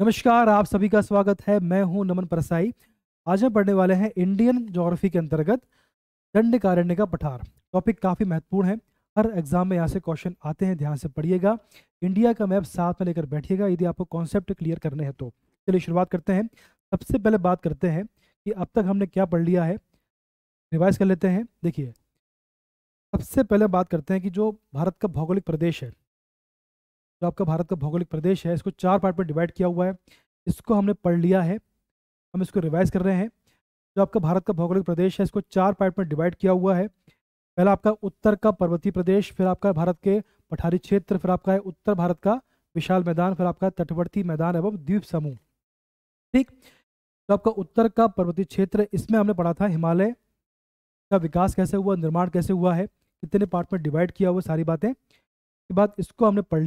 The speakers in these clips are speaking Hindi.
नमस्कार, आप सभी का स्वागत है। मैं हूं नमन परसाई। आज हम पढ़ने वाले हैं इंडियन ज्योग्राफी के अंतर्गत दंडकारण्य का पठार। टॉपिक काफ़ी महत्वपूर्ण है। हर एग्जाम में यहाँ से क्वेश्चन आते हैं, ध्यान से पढ़िएगा। इंडिया का मैप साथ में लेकर बैठिएगा यदि आपको कॉन्सेप्ट क्लियर करने हैं तो। चलिए शुरुआत करते हैं। सबसे पहले बात करते हैं कि अब तक हमने क्या पढ़ लिया है, रिवाइज कर लेते हैं। देखिए, सबसे पहले बात करते हैं कि जो भारत का भौगोलिक प्रदेश है, जो आपका भारत का भौगोलिक प्रदेश है, इसको 4 पार्ट में डिवाइड किया हुआ है। इसको हमने पढ़ लिया है, हम इसको रिवाइज कर रहे हैं। जो आपका भारत का भौगोलिक प्रदेश है, इसको 4 पार्ट में डिवाइड किया हुआ है। पहला आपका उत्तर का पर्वतीय प्रदेश, फिर आपका भारत के पठारी क्षेत्र, फिर आपका है उत्तर भारत का विशाल मैदान, फिर आपका तटवर्ती मैदान एवं द्वीप समूह। ठीक। तो आपका उत्तर का पर्वतीय क्षेत्र, इसमें हमने पढ़ा था हिमालय का विकास कैसे हुआ, निर्माण कैसे हुआ है, कितने पार्ट में डिवाइड किया हुआ, सारी बातें। इसके बाद इसको हमने पढ़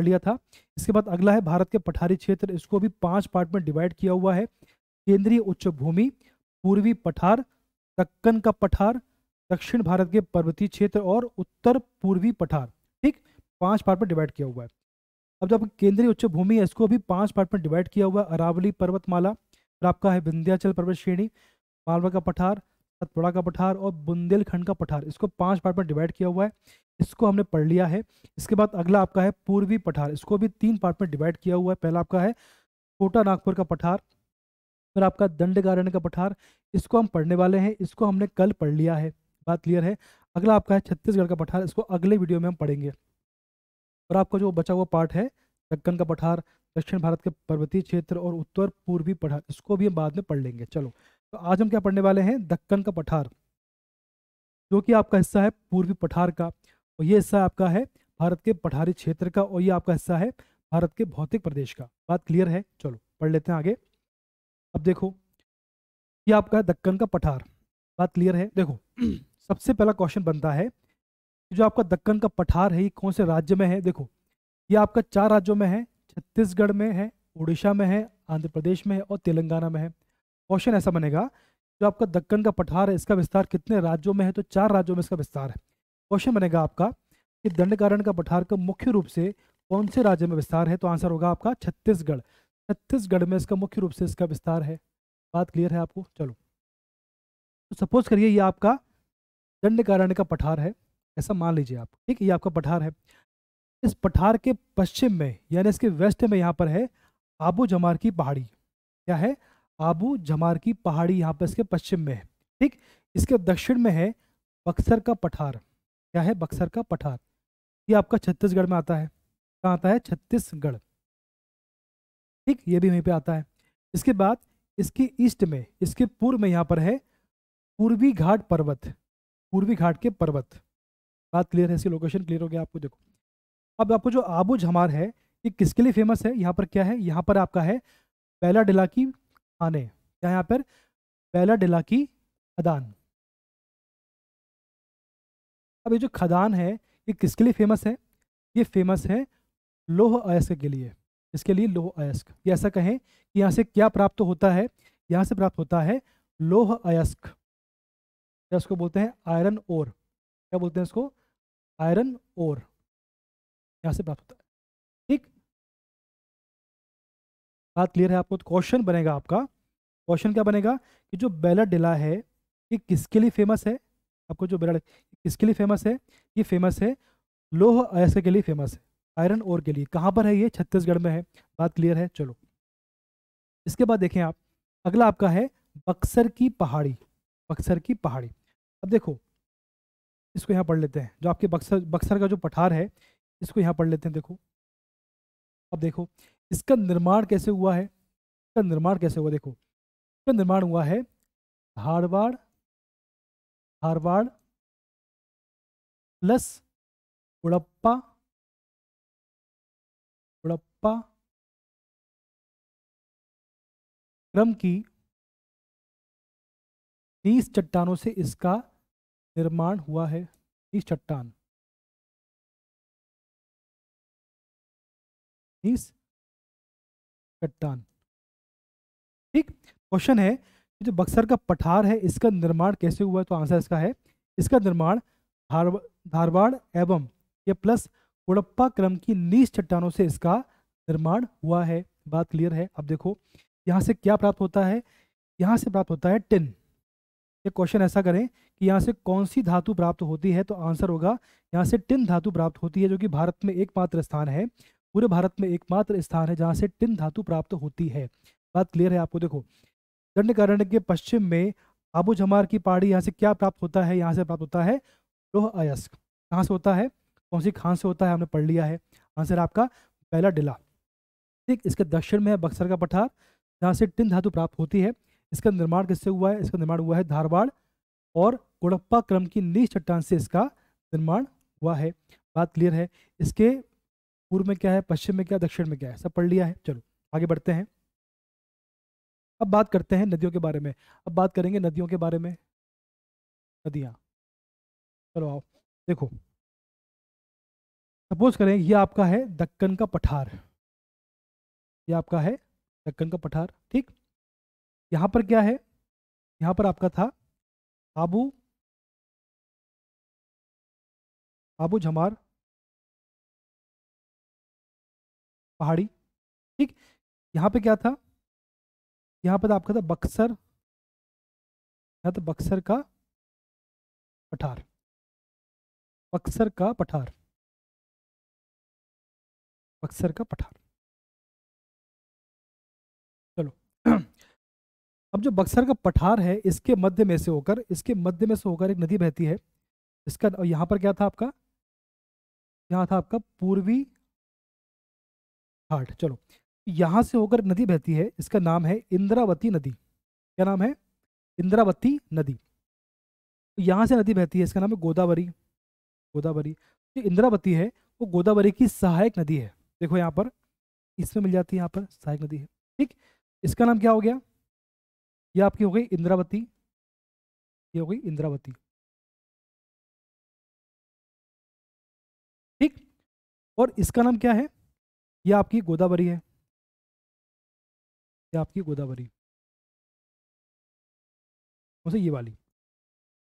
लिया था। इसके बाद अगला है भारत के पठारी क्षेत्र, इसको भी 5 पार्ट में डिवाइड किया हुआ है। केंद्रीय उच्च भूमि, पूर्वी पठार, दक्कन का पठार, दक्षिण भारत के पर्वतीय क्षेत्र और उत्तर पूर्वी पठार। ठीक, 5 पार्ट में डिवाइड किया हुआ है। अब जब केंद्रीय उच्च भूमि है, इसको भी 5 पार्ट में डिवाइड किया हुआ है। अरावली पर्वतमाला, फिर आपका है विंध्याचल पर्वत श्रेणी, मालवा का पठार, सतपुड़ा का पठार और बुंदेलखंड का पठार। इसको 5 पार्ट में डिवाइड किया हुआ है। इसको हमने पढ़ लिया है। इसके बाद अगला आपका है पूर्वी पठार, इसको भी 3 पार्ट में डिवाइड किया हुआ है। पहला आपका है छोटा नागपुर का पठार, फिर आपका दंडकारण्य का पठार, इसको हम पढ़ने वाले हैं। इसको हमने कल पढ़ लिया है, बात क्लियर है। अगला आपका है छत्तीसगढ़ का पठार, इसको अगले वीडियो में हम पढ़ेंगे। और आपका जो बचा हुआ पार्ट है दक्कन का पठार, दक्षिण भारत के पर्वतीय क्षेत्र और उत्तर पूर्वी पठार, इसको भी हम बाद में पढ़ लेंगे। चलो, तो आज हम क्या पढ़ने वाले हैं, दक्कन का पठार, जो कि आपका हिस्सा है पूर्वी पठार का, और ये हिस्सा आपका है भारत के पठारी क्षेत्र का, और ये आपका हिस्सा है भारत के भौतिक प्रदेश का। बात क्लियर है। चलो पढ़ लेते हैं आगे। अब देखो, ये आपका है दक्कन का पठार। बात क्लियर है। देखो सबसे पहला क्वेश्चन बनता है कि जो आपका दक्कन का पठार है, ये कौन से राज्य में है। देखो, ये आपका 4 राज्यों में है। छत्तीसगढ़ में है, उड़ीसा में है, आंध्र प्रदेश में है और तेलंगाना में है। क्वेश्चन ऐसा बनेगा, जो आपका दक्कन का पठार है, इसका विस्तार कितने राज्यों में है, तो 4 राज्यों में इसका विस्तार है। क्वेश्चन बनेगा आपका कि दंडकारण्य का पठार का मुख्य रूप से कौन से राज्य में विस्तार है, तो आंसर होगा आपका छत्तीसगढ़। छत्तीसगढ़ में इसका मुख्य रूप से इसका विस्तार है। बात क्लियर है आपको। चलो, तो सपोज करिए ये आपका दंडकारण्य का पठार है, ऐसा मान लीजिए आप। ठीक, ये आपका पठार है। इस पठार के पश्चिम में यानी इसके वेस्ट में यहाँ पर है आबू जमार की पहाड़ी। क्या है, आबू जमार की पहाड़ी, यहाँ पर इसके पश्चिम में है। ठीक, इसके दक्षिण में है बक्सर का पठार। क्या है, बक्सर का पठार। ये आपका छत्तीसगढ़ में आता है। कहाँ आता है, छत्तीसगढ़। ठीक, ये भी वहीं पे आता है। इसके बाद इसके ईस्ट में, इसके पूर्व में यहाँ पर है पूर्वी घाट पर्वत, पूर्वी घाट के पर्वत। बात क्लियर है, इसकी लोकेशन क्लियर हो गया आपको। देखो, अब आपको जो आबू झमार है, ये किसके लिए फेमस है, यहाँ पर क्या है, यहाँ पर आपका है बैला डिला की खाने। क्या है यहाँ पर, बैला डिला की खदान। अब ये जो खदान है, ये किसके लिए फेमस है, ये फेमस है लौह अयस्क के लिए। इसके लिए लौह अयस्क, ये ऐसा कहें कि यहाँ से क्या प्राप्त होता है, यहाँ से प्राप्त होता है लौह अयस्क, या उसको बोलते हैं आयरन ओर। क्या बोलते हैं इसको, आयरन ओर, यहाँ से प्राप्त होता है। ठीक, बात क्लियर है आपको। तो क्वेश्चन बनेगा आपका, क्वेश्चन क्या बनेगा कि जो बेला डिला है, ये किसके लिए फेमस है। आपको जो बेला किसके लिए फेमस है, ये फेमस है लौह अयस्क के लिए फेमस है, आयरन ओर के लिए। कहाँ पर है ये, छत्तीसगढ़ में है। बात क्लियर है। चलो, इसके बाद देखें आप, अगला आपका है बक्सर की पहाड़ी, बक्सर की पहाड़ी। अब देखो, इसको यहाँ पढ़ लेते हैं। जो आपके बक्सर बक्सर का जो पठार है, इसको यहाँ पढ़ लेते हैं। देखो, अब देखो इसका निर्माण कैसे हुआ है, इसका निर्माण कैसे हुआ। देखो, इसका निर्माण हुआ है धारवाड़, धारवाड़ प्लस उड़प्पा, उड़प्पा क्रम की 30 चट्टानों से इसका निर्माण हुआ है। 30 चट्टान, 30 चट्टान। ठीक, क्वेश्चन है कि जो बक्सर का पठार है, इसका निर्माण कैसे हुआ है, तो आंसर इसका है, इसका निर्माण धारवाड़ एवं ये प्लस उड़प्पा क्रम की नीच चट्टानों से इसका निर्माण हुआ है। बात क्लियर है। अब देखो यहाँ से क्या प्राप्त होता है, यहाँ से प्राप्त होता है टिन। ये क्वेश्चन ऐसा करें कि यहाँ से कौन सी धातु प्राप्त होती है, तो आंसर होगा यहाँ से टिन धातु प्राप्त होती है, जो कि भारत में एकमात्र स्थान है, पूरे भारत में एकमात्र स्थान है जहाँ से टिन धातु प्राप्त होती है। बात क्लियर है आपको। देखो दंडकारण्य के पश्चिम में आबू झमार की पहाड़ी, यहाँ से क्या प्राप्त होता है, यहाँ से प्राप्त होता है लोह अयस्क। कहाँ से होता है, कौन सी खान से होता है, हमने पढ़ लिया है। आंसर आपका पहला डिला। ठीक, इसके दक्षिण में है बक्सर का पठार, जहाँ से टिन धातु प्राप्त होती है। इसका निर्माण किससे हुआ है, इसका निर्माण हुआ है धारवाड़ और कोडप्पा क्रम की नीच चट्टान से इसका निर्माण हुआ है। बात क्लियर है। इसके पूर्व में क्या है, पश्चिम में क्या, दक्षिण में क्या है, सब पढ़ लिया है। चलो आगे बढ़ते हैं। अब बात करते हैं नदियों के बारे में। अब बात करेंगे नदियों के बारे में। नदियाँ, चलो आओ देखो। सपोज करें ये आपका है दक्कन का पठार, ये आपका है दक्कन का पठार। ठीक, यहाँ पर क्या है, यहाँ पर आपका था आबू आबू झमार पहाड़ी। ठीक, यहाँ पे क्या था, यहाँ पर आपका था बक्सर, यहाँ तो बक्सर का पठार, बक्सर का पठार, बक्सर का पठार। चलो अब जो बक्सर का पठार है, इसके मध्य में से होकर, इसके मध्य में से होकर एक नदी बहती है। इसका यहाँ पर क्या था आपका, यहाँ था आपका पूर्वी घाट। चलो यहाँ से होकर नदी बहती है, इसका नाम है इंद्रावती नदी। क्या नाम है, इंद्रावती नदी। तो यहाँ से नदी बहती है, इसका नाम है गोदावरी। गोदावरी जो इंद्रावती है वो गोदावरी की सहायक नदी है। देखो यहाँ पर इसमें मिल जाती है, यहाँ पर सहायक नदी है। ठीक, इसका नाम क्या हो गया, ये आपकी हो गई इंद्रावती, ये हो गई इंद्रावती। ठीक, और इसका नाम क्या है, ये आपकी गोदावरी है, ये आपकी गोदावरी, कौन सी, ये वाली।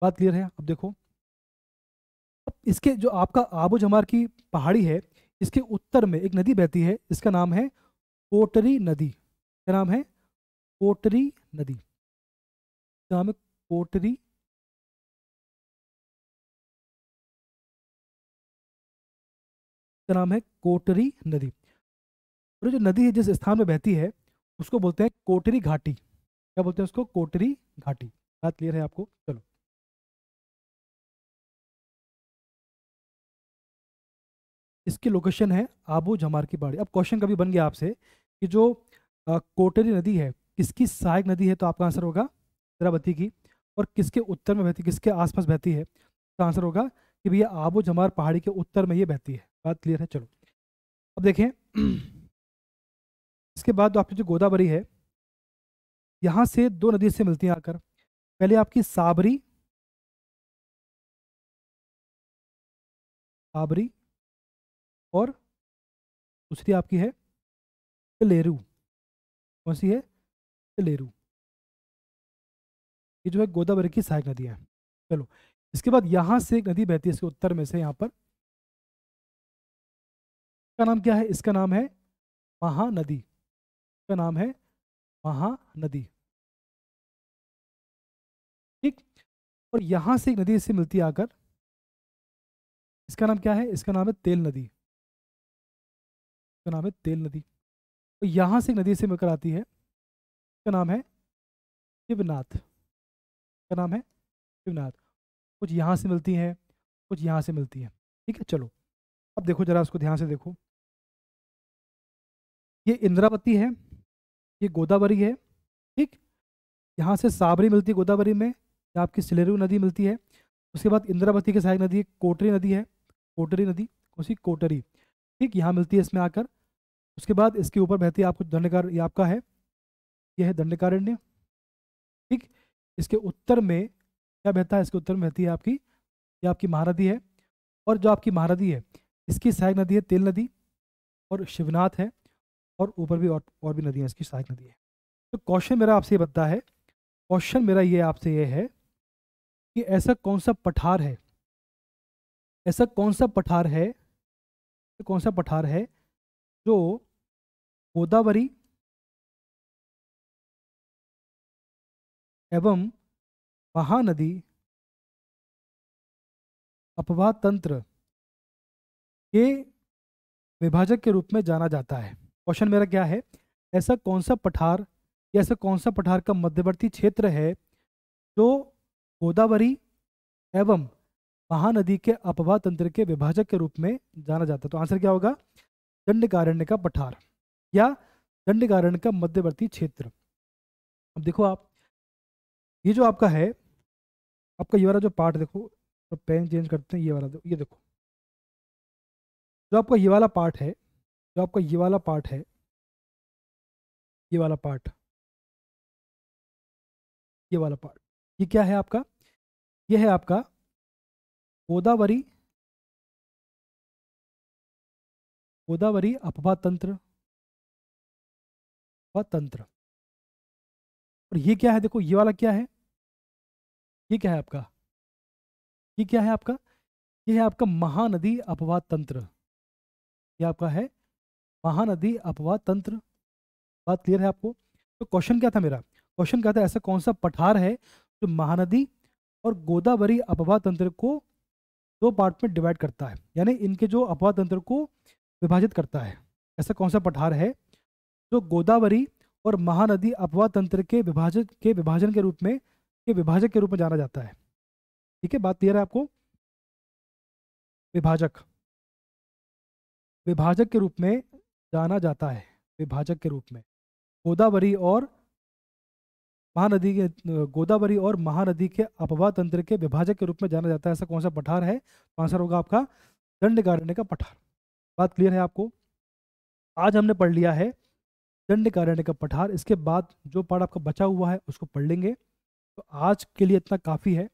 बात क्लियर है। अब देखो, अब इसके जो आपका आबू जमार की पहाड़ी है, इसके उत्तर में एक नदी बहती है, इसका नाम है कोटरी नदी। क्या नाम है, कोटरी नदी। क्या नाम है, कोटरी, का नाम है कोटरी नदी। और जो नदी है जिस स्थान में बहती है उसको बोलते हैं कोटरी घाटी। क्या बोलते हैं उसको, कोटरी घाटी। बात क्लियर है आपको। चलो इसकी लोकेशन है आबू जमार की पहाड़ी। अब क्वेश्चन कभी बन गया आपसे कि जो कोटरी नदी है किसकी सहायक नदी है, तो आपका आंसर होगा इंद्रावती की। और किसके उत्तर में बहती, किसके आसपास बहती है, तो आंसर होगा कि भैया आबू जमार पहाड़ी के उत्तर में ये बहती है। बात क्लियर है। चलो अब देखें इसके बाद तो आपकी जो गोदावरी है, यहाँ से दो नदी से मिलती हैं आकर। पहले आपकी साबरी, साबरी, और दूसरी आपकी है तिलेरू। कौन सी है, तिलेरू। ये जो है गोदावरी की सहायक नदी है। चलो इसके बाद यहाँ से एक नदी बहती है इसके उत्तर में से, यहाँ पर, इसका नाम क्या है, इसका नाम है महानदी। इसका नाम है महानदी। ठीक, और यहाँ से एक नदी इससे मिलती है आकर, इसका नाम क्या है, इसका नाम है तेल नदी। इसका नाम है तेल नदी। तो यहाँ से एक नदी से मिलकर आती है, इसका नाम है शिवनाथ। इसका नाम है शिवनाथ। कुछ यहाँ से मिलती हैं, कुछ यहाँ से मिलती हैं। ठीक है, चलो अब देखो जरा उसको ध्यान से देखो। ये इंद्रावती है, ये गोदावरी है। ठीक, यहाँ से साबरी मिलती है गोदावरी में, यहाँ आपकी सिलेरू नदी मिलती है। उसके बाद इंद्रावती के सहायक नदी कोटरी नदी है, कोटरी नदी, कौन सी, कोटरी। ठीक, यहाँ मिलती है इसमें आकर। उसके बाद इसके ऊपर बहती है आपको दंडकार, ये आपका है, ये है दंडकारण्य। ठीक, इसके उत्तर में क्या बहता है, इसके उत्तर में बहती है आपकी, ये आपकी महानदी है। और जो आपकी महानदी है इसकी सहायक नदी है तेल नदी और शिवनाथ है। और ऊपर भी और भी नदियाँ इसकी सहायक नदी है। तो क्वेश्चन मेरा आपसे ये बनता है, क्वेश्चन मेरा ये आपसे ये है कि ऐसा कौन सा पठार है, ऐसा कौन सा पठार है, कौन सा पठार है जो गोदावरी एवं महानदी अपवाह तंत्र के विभाजक के रूप में जाना जाता है। क्वेश्चन मेरा क्या है, ऐसा कौन सा पठार या ऐसा कौन सा पठार का मध्यवर्ती क्षेत्र है जो गोदावरी एवं महानदी के अपवाह तंत्र के विभाजक के रूप में जाना जाता है? तो आंसर क्या होगा, दंडकारण्य का पठार या दंडकारण्य का मध्यवर्ती क्षेत्र। अब देखो आप, ये जो आपका है, आपका ये वाला जो पार्ट देखो, तो पेन चेंज करते हैं, ये वाला ये देखो, जो आपका ये वाला पार्ट है, जो आपका ये वाला पार्ट है, ये वाला पार्ट, ये वाला पार्ट, ये क्या है आपका, ये है आपका गोदावरी, गोदावरी अपवाह तंत्र, अपवाह तंत्र। और ये क्या है, देखो ये वाला क्या है, ये क्या है आपका, ये क्या है आपका, ये है आपका महानदी अपवाह तंत्र, ये आपका है महानदी अपवाह तंत्र। बात क्लियर है आपको? तो क्वेश्चन क्या था मेरा, क्वेश्चन क्या था, ऐसा कौन सा पठार है जो महानदी और गोदावरी अपवाह तंत्र को दो पार्ट में डिवाइड करता है, यानी इनके जो अपवाह तंत्र को विभाजित करता है। ऐसा कौन सा पठार है जो गोदावरी और महानदी अपवाह तंत्र के विभाजन के रूप में, के विभाजक के रूप में जाना जाता है? ठीक है, बात क्लियर है आपको? विभाजक, विभाजक के रूप में जाना जाता है, विभाजक के रूप में गोदावरी और महानदी के, गोदावरी और महानदी के अपवाह तंत्र के विभाजक के रूप में जाना जाता है। ऐसा कौन सा पठार है? तो आंसर होगा आपका दंडकारण्य का पठार। बात क्लियर है आपको? आज हमने पढ़ लिया है दंडकारण्य का पठार। इसके बाद जो पार्ट आपका बचा हुआ है उसको पढ़ लेंगे। तो आज के लिए इतना काफ़ी है।